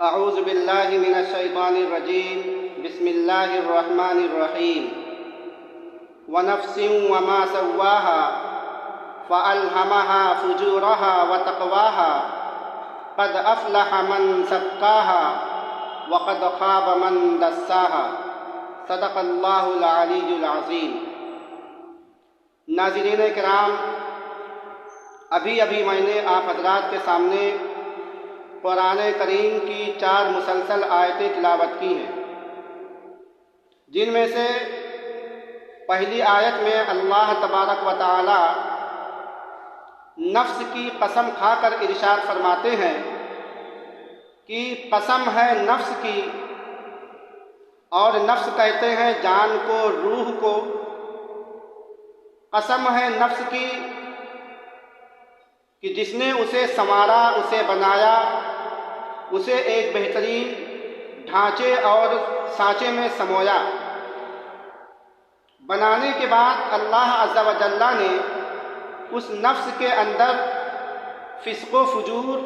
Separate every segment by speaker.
Speaker 1: اعوذ باللہ من الشیطان الرجیم بسم اللہ الرحمن الرحیم ونفس وما سواها فألهمها فجورها وتقواها قد افلح من زکاها وقد خاب من دساها صدق اللہ العلی العظیم۔ ناظرین کرام، ابھی میں نے آپ حضرات کے سامنے قرآن کریم کی 4 مسلسل آیتیں تلاوت کی ہیں، جن میں سے پہلی آیت میں اللہ تبارک و تعالی نفس کی قسم کھا کر ارشاد فرماتے ہیں کہ قسم ہے نفس کی، اور نفس کہتے ہیں جان کو، روح کو۔ قسم ہے نفس کی کہ جس نے اسے سنوارا، اسے بنایا، اسے ایک بہترین ڈھانچے اور سانچے میں سمویا۔ بنانے کے بعد اللہ عز و جل نے اس نفس کے اندر فسق و فجور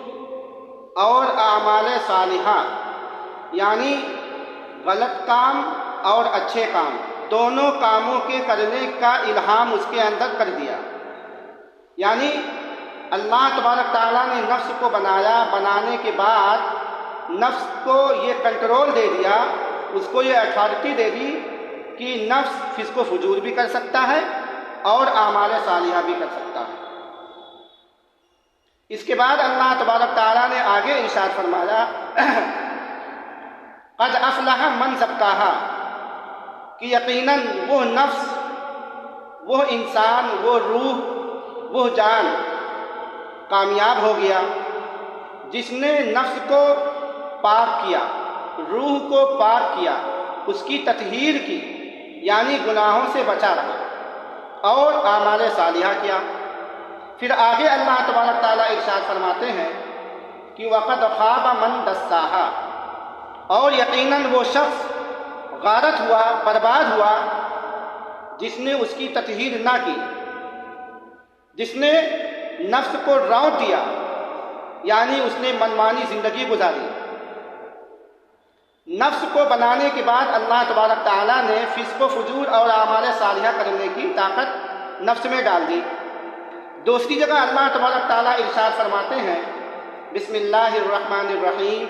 Speaker 1: اور اعمال صالحہ، یعنی غلط کام اور اچھے کام، دونوں کاموں کے کرنے کا الہام اس کے اندر کر دیا۔ یعنی اللہ تبارک تعالیٰ نے نفس کو بنایا، بنانے کے بعد نفس کو یہ کنٹرول دے دیا، اس کو یہ اتھارٹی دے دی کہ نفس فسق و فجور بھی کر سکتا ہے اور اعمال صالحہ بھی کر سکتا ہے۔ اس کے بعد اللہ تبارک تعالیٰ نے آگے ارشاد فرمایا قد افلح من زکاہا، کہ یقیناً وہ نفس، وہ انسان، وہ روح، وہ جان کامیاب ہو گیا جس نے نفس کو پاک کیا، روح کو پاک کیا، اس کی تطہیر کی، یعنی گناہوں سے بچا رہا اور اعمال صالحہ کیا۔ پھر آگے اللہ تبارک تعالیٰ ارشاد فرماتے ہیں کہ وقد خاب من دساہا، اور یقیناً وہ شخص غارت ہوا، برباد ہوا جس نے اس کی تطہیر نہ کی، جس نے نفس کو رونت دیا، یعنی اس نے منمانی زندگی گزاری۔ نفس کو بنانے کے بعد اللہ تبارک تعالیٰ نے فسق و فجور اور اعمال صالحہ کرنے کی طاقت نفس میں ڈال دی۔ دوسری جگہ اللہ تبارک تعالیٰ ارشاد فرماتے ہیں بسم اللہ الرحمن الرحیم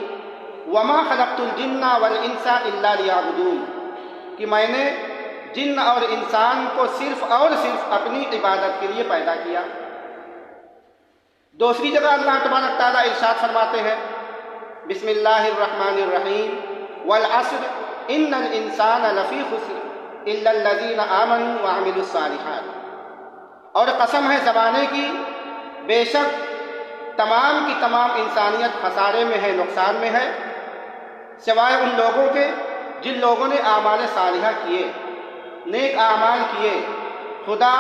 Speaker 1: وما خلقت الجن والانس الا لیعبدون، کہ میں نے جن اور انسان کو صرف اور صرف اپنی عبادت کے لیے پیدا کیا۔ دوسری جگہ اللہ تبارک تعالیٰ ارشاد فرماتے ہیں بسم اللہ الرحمن الرحیم والعصر ان الانسان لفی خسر الا الذین آمنوا وعملوا الصالحات، اور قسم ہے زمانے کی، بے شک تمام کی تمام انسانیت خسارے میں ہے، نقصان میں ہے، سوائے ان لوگوں کے جن لوگوں نے اعمال صالحہ کیے، نیک اعمال کیے، خدا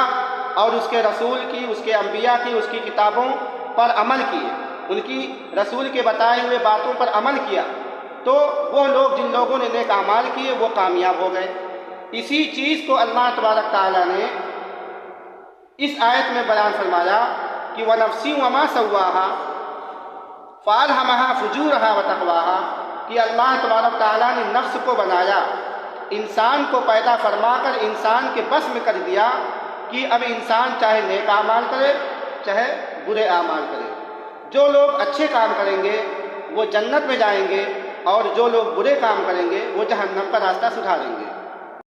Speaker 1: اور اس کے رسول کی، اس کے انبیاء کی، اس کی کتابوں پر عمل کیے، ان کی رسول کے بتائے ہوئے باتوں پر عمل کیا، تو وہ لوگ جن لوگوں نے نیک اعمال کیے وہ کامیاب ہو گئے۔ اسی چیز کو اللہ تبارک تعالیٰ نے اس آیت میں بیان فرمایا کہ وَنَفْسٍ وَمَا سَوَّاهَا فَأَلْهَمَهَا فُجُورَهَا وَتَقْوَاهَا، کہ اللہ تبارک تعالیٰ نے نفس کو بنایا، انسان کو پیدا فرما کر انسان کے بس میں کر دیا کہ اب انسان چاہے نیک اعمال کرے چاہے برے اعمال کرے۔ جو لوگ اچھے کام کریں گے وہ جنت میں جائیں گے، اور جو لوگ برے کام کریں گے وہ جہنم کا راستہ سدھاریں گے۔